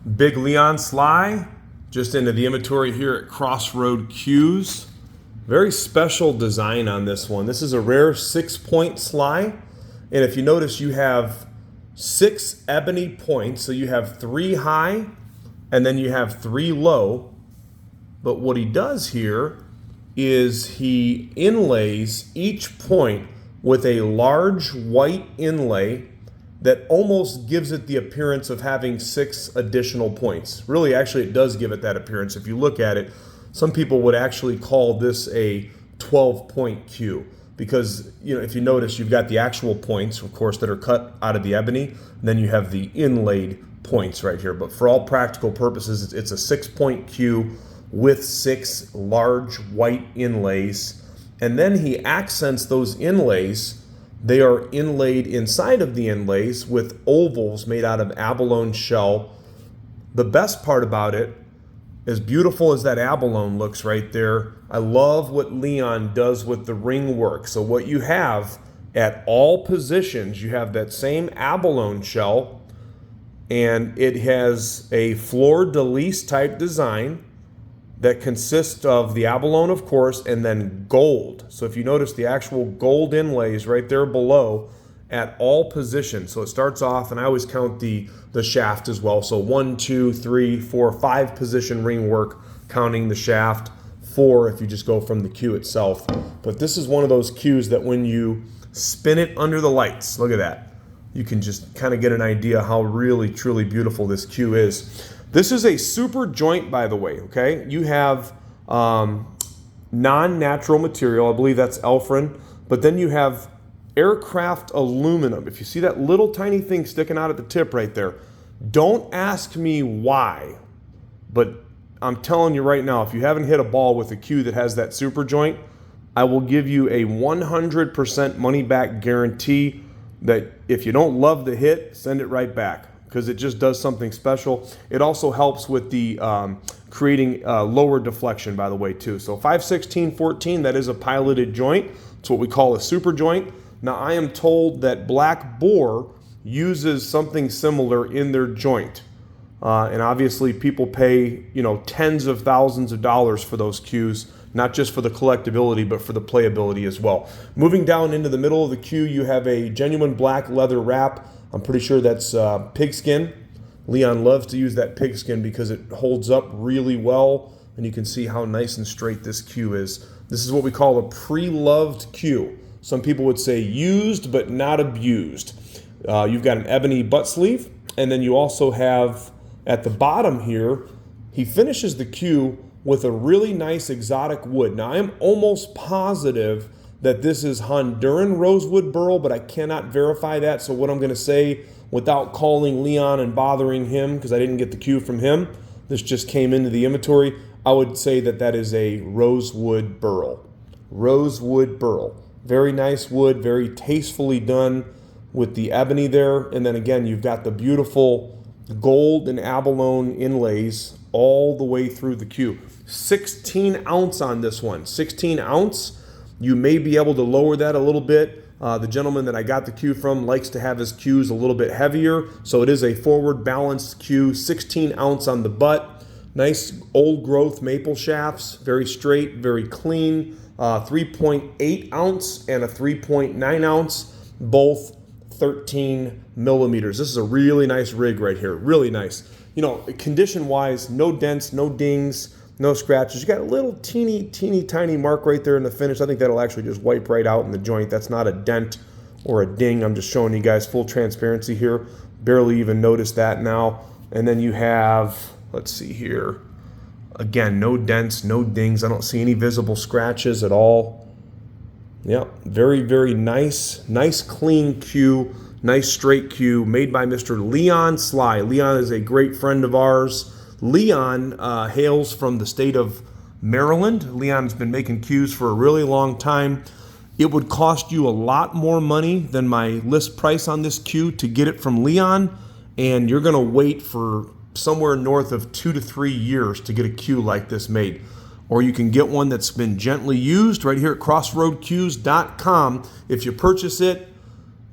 Big Leon Sly, just into the inventory here at Crossroad Cues. Very special design on this one. This is a rare 6-point Sly. And if you notice, you have 6 ebony points. So you have 3 high and then you have 3 low. But what he does here is he inlays each point with a large white inlay that almost gives it the appearance of having 6 additional points. Really, actually, it does give it that appearance. If you look at it, some people would actually call this a 12-point cue because, if you notice, you've got the actual points, of course, that are cut out of the ebony, and then you have the inlaid points right here. But for all practical purposes, it's a 6-point cue with 6 large white inlays. And then he accents those inlays. They are inlaid inside of the inlays with ovals made out of abalone shell. The best part about it, as beautiful as that abalone looks right there, I love what Leon does with the ring work. So what you have at all positions, you have that same abalone shell, and it has a Fleur Delis type design that consists of the abalone, of course, and then gold. So if you notice the actual gold inlays right there below at all positions. So it starts off, and I always count the shaft as well. So 1, 2, 3, 4, 5 position ring work, counting the shaft. 4 if you just go from the cue itself. But this is one of those cues that when you spin it under the lights, look at that. You can just kind of get an idea how really, truly beautiful this cue is. This is a super joint, by the way, okay? You have non-natural material. I believe that's Elfrin. But then you have aircraft aluminum. If you see that little tiny thing sticking out at the tip right there, don't ask me why. But I'm telling you right now, if you haven't hit a ball with a cue that has that super joint, I will give you a 100% money-back guarantee that if you don't love the hit, send it right back, because it just does something special. It also helps with the creating lower deflection, by the way, too. So 5/16-14, that is a piloted joint. It's what we call a super joint. Now, I am told that Black Boar uses something similar in their joint. And obviously, people pay, tens of thousands of dollars for those cues, not just for the collectability, but for the playability as well. Moving down into the middle of the cue, you have a genuine black leather wrap. I'm pretty sure that's pigskin. Leon loves to use that pigskin because it holds up really well, and you can see how nice and straight this cue is. This is what we call a pre-loved cue. Some people would say used but not abused. You've got an ebony butt sleeve, and then you also have at the bottom here, he finishes the cue with a really nice exotic wood. Now, I am almost positive that this is Honduran rosewood burl, but I cannot verify that. So what I'm going to say, without calling Leon and bothering him, because I didn't get the cue from him, this just came into the inventory, I would say that that is a rosewood burl. Rosewood burl. Very nice wood, very tastefully done with the ebony there. And then again, you've got the beautiful gold and abalone inlays all the way through the cue. 16 ounce on this one. 16 ounce. You may be able to lower that a little bit. The gentleman that I got the cue from likes to have his cues a little bit heavier. So it is a forward balanced cue. 16 ounce on the butt. Nice old growth maple shafts. Very straight, very clean. 3.8 ounce and a 3.9 ounce. Both 13 millimeters. This is a really nice rig right here. Really nice. Condition-wise, no dents, no dings, no scratches. You got a little teeny tiny mark right there in the finish. I think that'll actually just wipe right out in the joint. That's not a dent or a ding. I'm just showing you guys full transparency here. Barely even noticed that now. And then you have, let's see here. Again, no dents, no dings. I don't see any visible scratches at all. Yep, very nice. Nice clean cue. Nice straight cue made by Mr. Leon Sly. Leon is a great friend of ours. Leon hails from the state of Maryland. Leon's been making cues for a really long time. It would cost you a lot more money than my list price on this cue to get it from Leon, and you're going to wait for somewhere north of 2 to 3 years to get a cue like this made. Or you can get one that's been gently used right here at crossroadcues.com. If you purchase it,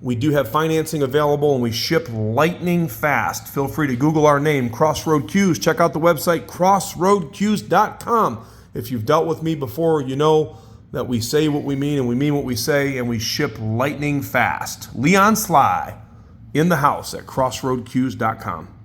We do have financing available, and we ship lightning fast. Feel free to Google our name, Crossroad Cues. Check out the website, crossroadcues.com. If you've dealt with me before, you know that we say what we mean, and we mean what we say, and we ship lightning fast. Leon Sly in the house at crossroadcues.com.